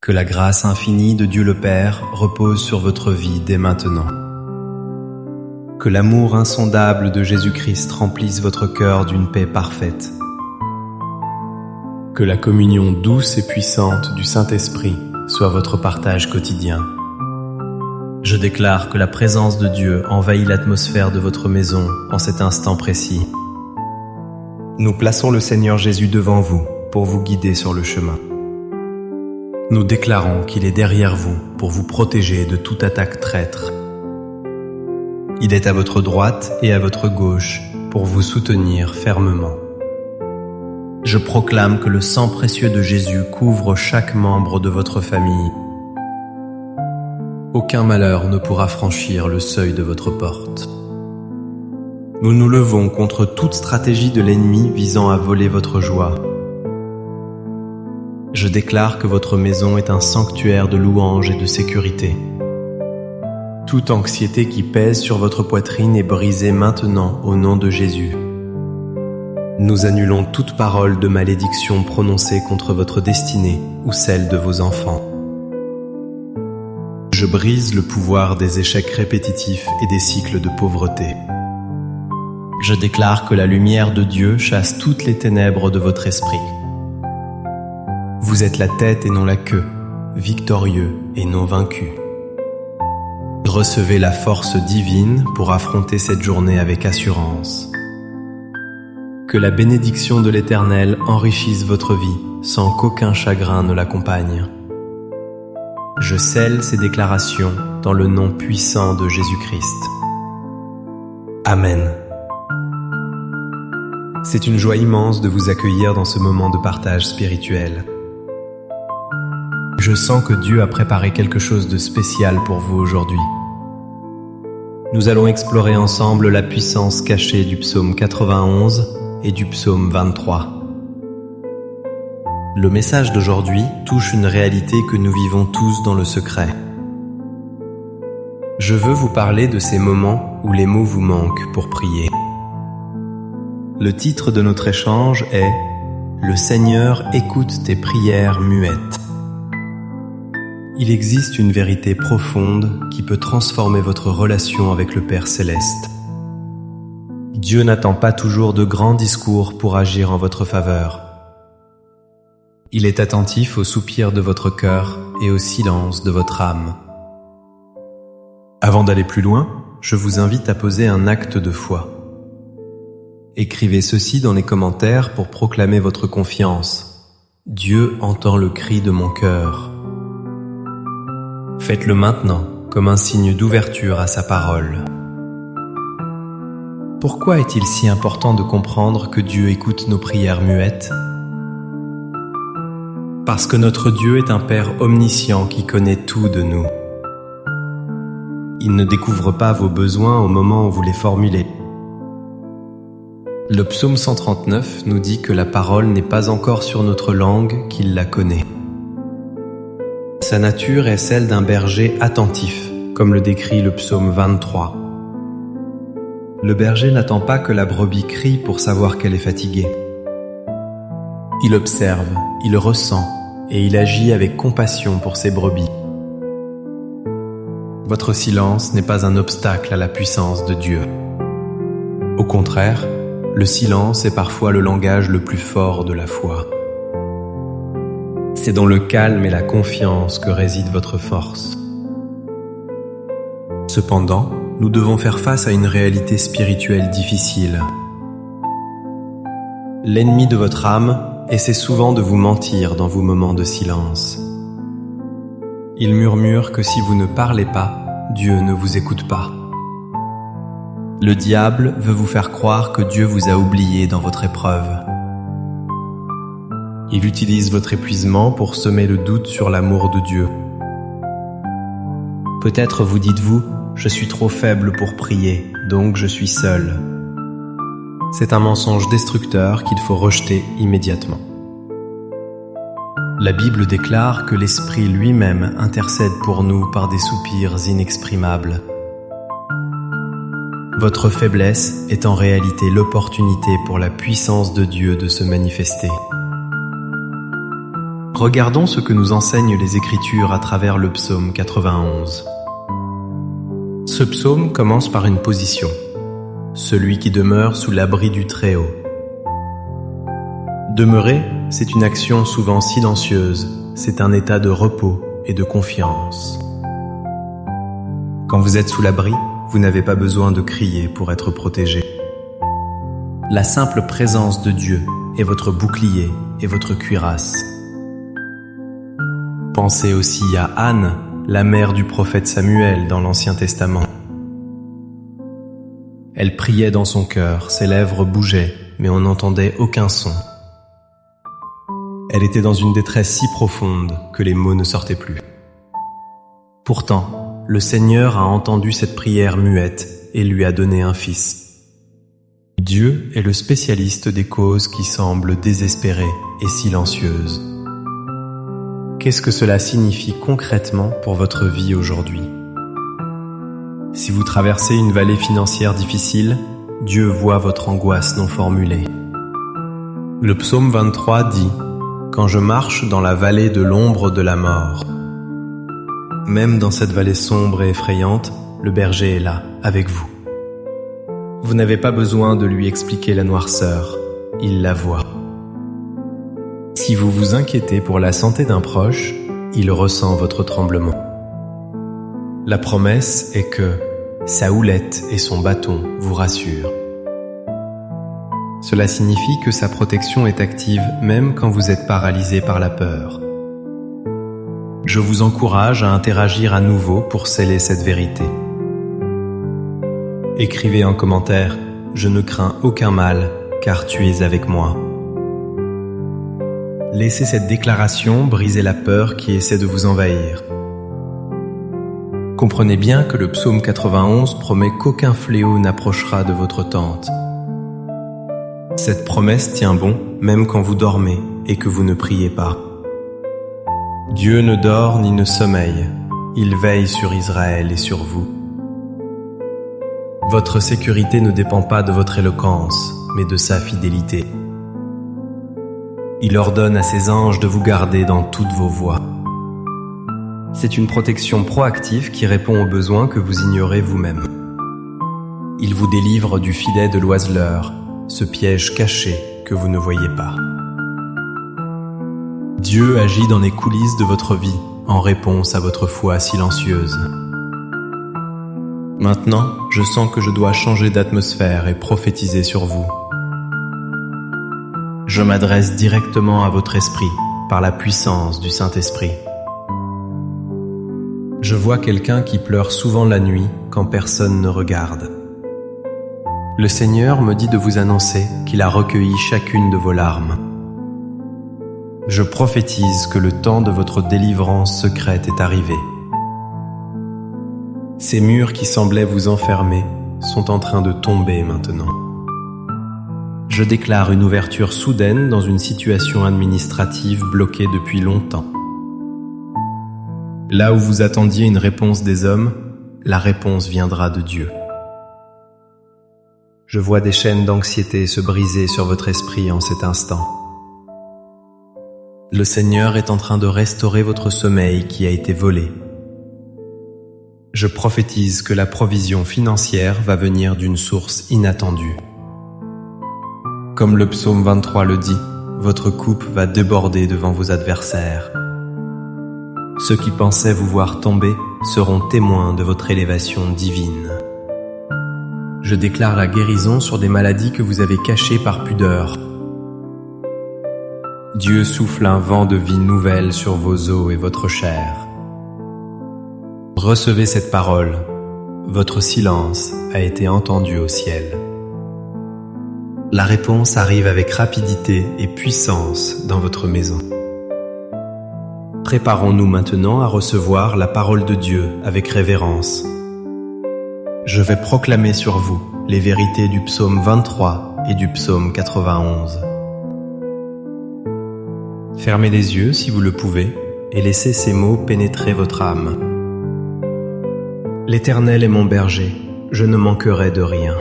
Que la grâce infinie de Dieu le Père repose sur votre vie dès maintenant. Que l'amour insondable de Jésus-Christ remplisse votre cœur d'une paix parfaite. Que la communion douce et puissante du Saint-Esprit soit votre partage quotidien. Je déclare que la présence de Dieu envahit l'atmosphère de votre maison en cet instant précis. Nous plaçons le Seigneur Jésus devant vous pour vous guider sur le chemin. Nous déclarons qu'il est derrière vous pour vous protéger de toute attaque traître. Il est à votre droite et à votre gauche pour vous soutenir fermement. Je proclame que le sang précieux de Jésus couvre chaque membre de votre famille. Aucun malheur ne pourra franchir le seuil de votre porte. Nous nous levons contre toute stratégie de l'ennemi visant à voler votre joie. Je déclare que votre maison est un sanctuaire de louange et de sécurité. Toute anxiété qui pèse sur votre poitrine est brisée maintenant au nom de Jésus. Nous annulons toute parole de malédiction prononcée contre votre destinée ou celle de vos enfants. Je brise le pouvoir des échecs répétitifs et des cycles de pauvreté. Je déclare que la lumière de Dieu chasse toutes les ténèbres de votre esprit. Vous êtes la tête et non la queue, victorieux et non vaincu. Recevez la force divine pour affronter cette journée avec assurance. Que la bénédiction de l'Éternel enrichisse votre vie sans qu'aucun chagrin ne l'accompagne. Je scelle ces déclarations dans le nom puissant de Jésus-Christ. Amen. C'est une joie immense de vous accueillir dans ce moment de partage spirituel. Je sens que Dieu a préparé quelque chose de spécial pour vous aujourd'hui. Nous allons explorer ensemble la puissance cachée du psaume 91 et du psaume 23. Le message d'aujourd'hui touche une réalité que nous vivons tous dans le secret. Je veux vous parler de ces moments où les mots vous manquent pour prier. Le titre de notre échange est « Le Seigneur écoute tes prières muettes ». Il existe une vérité profonde qui peut transformer votre relation avec le Père Céleste. Dieu n'attend pas toujours de grands discours pour agir en votre faveur. Il est attentif aux soupirs de votre cœur et au silence de votre âme. Avant d'aller plus loin, je vous invite à poser un acte de foi. Écrivez ceci dans les commentaires pour proclamer votre confiance. Dieu entend le cri de mon cœur. Faites-le maintenant comme un signe d'ouverture à sa parole. Pourquoi est-il si important de comprendre que Dieu écoute nos prières muettes ? Parce que notre Dieu est un Père omniscient qui connaît tout de nous. Il ne découvre pas vos besoins au moment où vous les formulez. Le psaume 139 nous dit que la parole n'est pas encore sur notre langue qu'il la connaît. Sa nature est celle d'un berger attentif, comme le décrit le psaume 23. Le berger n'attend pas que la brebis crie pour savoir qu'elle est fatiguée. Il observe, il ressent et il agit avec compassion pour ses brebis. Votre silence n'est pas un obstacle à la puissance de Dieu. Au contraire, le silence est parfois le langage le plus fort de la foi. C'est dans le calme et la confiance que réside votre force. Cependant, nous devons faire face à une réalité spirituelle difficile. L'ennemi de votre âme essaie souvent de vous mentir dans vos moments de silence. Il murmure que si vous ne parlez pas, Dieu ne vous écoute pas. Le diable veut vous faire croire que Dieu vous a oublié dans votre épreuve. Il utilise votre épuisement pour semer le doute sur l'amour de Dieu. Peut-être vous dites-vous, je suis trop faible pour prier, donc je suis seul. C'est un mensonge destructeur qu'il faut rejeter immédiatement. La Bible déclare que l'Esprit lui-même intercède pour nous par des soupirs inexprimables. Votre faiblesse est en réalité l'opportunité pour la puissance de Dieu de se manifester. Regardons ce que nous enseignent les Écritures à travers le psaume 91. Ce psaume commence par une position. Celui qui demeure sous l'abri du Très-Haut. Demeurer, c'est une action souvent silencieuse, c'est un état de repos et de confiance. Quand vous êtes sous l'abri, vous n'avez pas besoin de crier pour être protégé. La simple présence de Dieu est votre bouclier et votre cuirasse. Pensez aussi à Anne, la mère du prophète Samuel dans l'Ancien Testament. Elle priait dans son cœur, ses lèvres bougeaient, mais on n'entendait aucun son. Elle était dans une détresse si profonde que les mots ne sortaient plus. Pourtant, le Seigneur a entendu cette prière muette et lui a donné un fils. Dieu est le spécialiste des causes qui semblent désespérées et silencieuses. Qu'est-ce que cela signifie concrètement pour votre vie aujourd'hui? Si vous traversez une vallée financière difficile, Dieu voit votre angoisse non formulée. Le psaume 23 dit « Quand je marche dans la vallée de l'ombre de la mort ». Même dans cette vallée sombre et effrayante, le berger est là, avec vous. Vous n'avez pas besoin de lui expliquer la noirceur, il la voit. Si vous vous inquiétez pour la santé d'un proche, il ressent votre tremblement. La promesse est que sa houlette et son bâton vous rassurent. Cela signifie que sa protection est active même quand vous êtes paralysé par la peur. Je vous encourage à interagir à nouveau pour sceller cette vérité. Écrivez en commentaire « Je ne crains aucun mal, car tu es avec moi ». Laissez cette déclaration briser la peur qui essaie de vous envahir. Comprenez bien que le psaume 91 promet qu'aucun fléau n'approchera de votre tente. Cette promesse tient bon même quand vous dormez et que vous ne priez pas. Dieu ne dort ni ne sommeille, il veille sur Israël et sur vous. Votre sécurité ne dépend pas de votre éloquence, mais de sa fidélité. Il ordonne à ses anges de vous garder dans toutes vos voies. C'est une protection proactive qui répond aux besoins que vous ignorez vous-même. Il vous délivre du filet de l'oiseleur, ce piège caché que vous ne voyez pas. Dieu agit dans les coulisses de votre vie en réponse à votre foi silencieuse. Maintenant, je sens que je dois changer d'atmosphère et prophétiser sur vous. Je m'adresse directement à votre esprit par la puissance du Saint-Esprit. Je vois quelqu'un qui pleure souvent la nuit quand personne ne regarde. Le Seigneur me dit de vous annoncer qu'il a recueilli chacune de vos larmes. Je prophétise que le temps de votre délivrance secrète est arrivé. Ces murs qui semblaient vous enfermer sont en train de tomber maintenant. Je déclare une ouverture soudaine dans une situation administrative bloquée depuis longtemps. Là où vous attendiez une réponse des hommes, la réponse viendra de Dieu. Je vois des chaînes d'anxiété se briser sur votre esprit en cet instant. Le Seigneur est en train de restaurer votre sommeil qui a été volé. Je prophétise que la provision financière va venir d'une source inattendue. Comme le psaume 23 le dit, votre coupe va déborder devant vos adversaires. Ceux qui pensaient vous voir tomber seront témoins de votre élévation divine. Je déclare la guérison sur des maladies que vous avez cachées par pudeur. Dieu souffle un vent de vie nouvelle sur vos os et votre chair. Recevez cette parole. Votre silence a été entendu au ciel. La réponse arrive avec rapidité et puissance dans votre maison. Préparons-nous maintenant à recevoir la parole de Dieu avec révérence. Je vais proclamer sur vous les vérités du psaume 23 et du psaume 91. Fermez les yeux si vous le pouvez et laissez ces mots pénétrer votre âme. L'Éternel est mon berger, je ne manquerai de rien.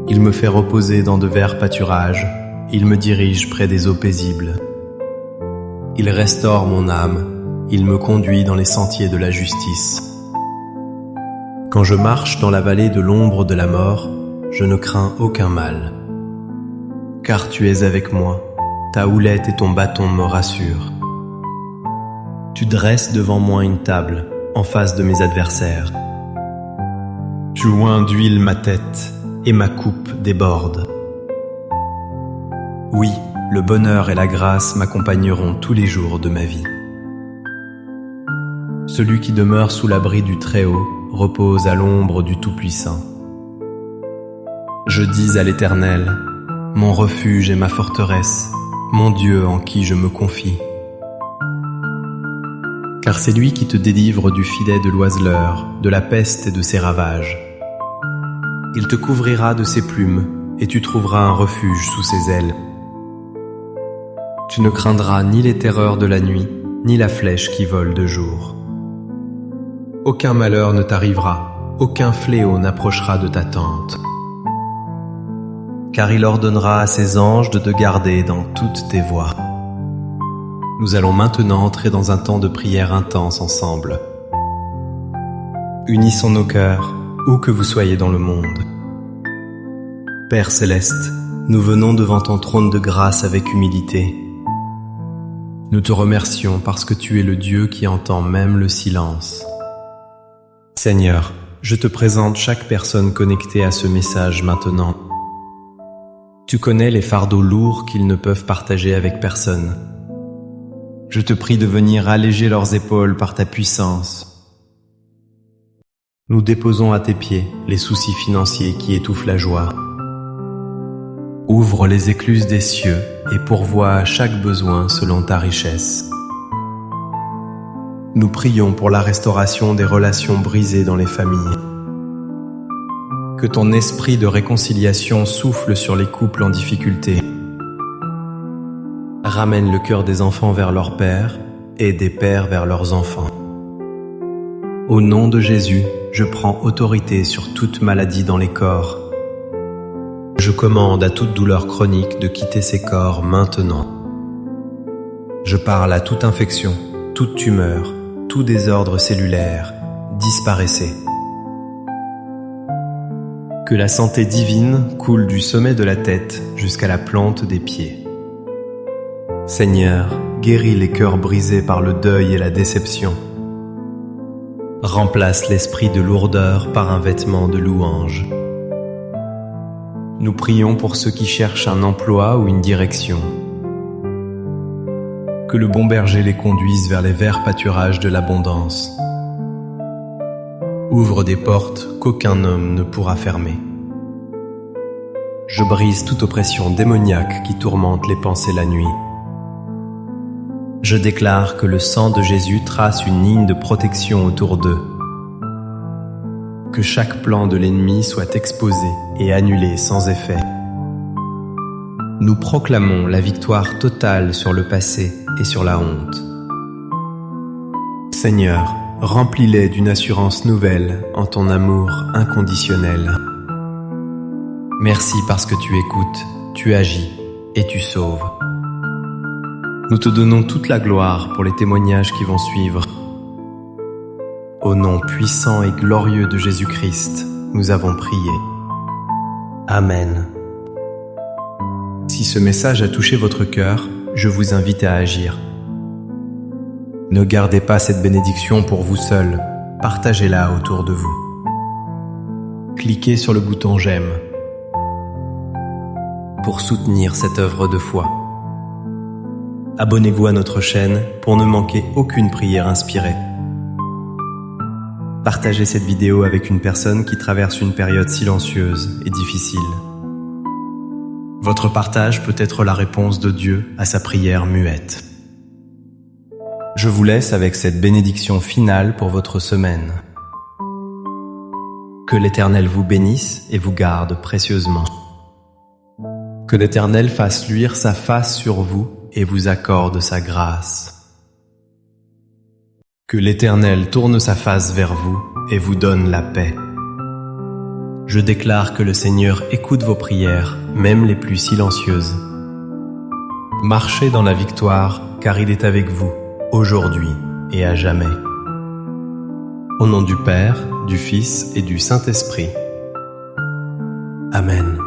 Il me fait reposer dans de verts pâturages, il me dirige près des eaux paisibles. Il restaure mon âme, il me conduit dans les sentiers de la justice. Quand je marche dans la vallée de l'ombre de la mort, je ne crains aucun mal. Car tu es avec moi, ta houlette et ton bâton me rassurent. Tu dresses devant moi une table, en face de mes adversaires. Tu oins d'huile ma tête, et ma coupe déborde. Oui, le bonheur et la grâce m'accompagneront tous les jours de ma vie. Celui qui demeure sous l'abri du Très-Haut repose à l'ombre du Tout-Puissant. Je dis à l'Éternel, mon refuge et ma forteresse, mon Dieu en qui je me confie. Car c'est lui qui te délivre du filet de l'oiseleur, de la peste et de ses ravages. Il te couvrira de ses plumes, et tu trouveras un refuge sous ses ailes. Tu ne craindras ni les terreurs de la nuit, ni la flèche qui vole de jour. Aucun malheur ne t'arrivera, aucun fléau n'approchera de ta tente. Car il ordonnera à ses anges de te garder dans toutes tes voies. Nous allons maintenant entrer dans un temps de prière intense ensemble. Unissons nos cœurs, où que vous soyez dans le monde. Père céleste, nous venons devant ton trône de grâce avec humilité. Nous te remercions parce que tu es le Dieu qui entend même le silence. Seigneur, je te présente chaque personne connectée à ce message maintenant. Tu connais les fardeaux lourds qu'ils ne peuvent partager avec personne. Je te prie de venir alléger leurs épaules par ta puissance. Nous déposons à tes pieds les soucis financiers qui étouffent la joie. Ouvre les écluses des cieux et pourvois à chaque besoin selon ta richesse. Nous prions pour la restauration des relations brisées dans les familles. Que ton esprit de réconciliation souffle sur les couples en difficulté. Ramène le cœur des enfants vers leur père et des pères vers leurs enfants. Au nom de Jésus, je prends autorité sur toute maladie dans les corps. Je commande à toute douleur chronique de quitter ces corps maintenant. Je parle à toute infection, toute tumeur, tout désordre cellulaire, disparaissez. Que la santé divine coule du sommet de la tête jusqu'à la plante des pieds. Seigneur, guéris les cœurs brisés par le deuil et la déception. Remplace l'esprit de lourdeur par un vêtement de louange. Nous prions pour ceux qui cherchent un emploi ou une direction. Que le bon berger les conduise vers les verts pâturages de l'abondance. Ouvre des portes qu'aucun homme ne pourra fermer. Je brise toute oppression démoniaque qui tourmente les pensées la nuit. Je déclare que le sang de Jésus trace une ligne de protection autour d'eux. Que chaque plan de l'ennemi soit exposé et annulé sans effet. Nous proclamons la victoire totale sur le passé et sur la honte. Seigneur, remplis-les d'une assurance nouvelle en ton amour inconditionnel. Merci parce que tu écoutes, tu agis et tu sauves. Nous te donnons toute la gloire pour les témoignages qui vont suivre. Au nom puissant et glorieux de Jésus-Christ, nous avons prié. Amen. Si ce message a touché votre cœur, je vous invite à agir. Ne gardez pas cette bénédiction pour vous seul, partagez-la autour de vous. Cliquez sur le bouton j'aime pour soutenir cette œuvre de foi. Abonnez-vous à notre chaîne pour ne manquer aucune prière inspirée. Partagez cette vidéo avec une personne qui traverse une période silencieuse et difficile. Votre partage peut être la réponse de Dieu à sa prière muette. Je vous laisse avec cette bénédiction finale pour votre semaine. Que l'Éternel vous bénisse et vous garde précieusement. Que l'Éternel fasse luire sa face sur vous et vous accorde sa grâce. Que l'Éternel tourne sa face vers vous et vous donne la paix. Je déclare que le Seigneur écoute vos prières, même les plus silencieuses. Marchez dans la victoire, car il est avec vous, aujourd'hui et à jamais. Au nom du Père, du Fils et du Saint-Esprit. Amen.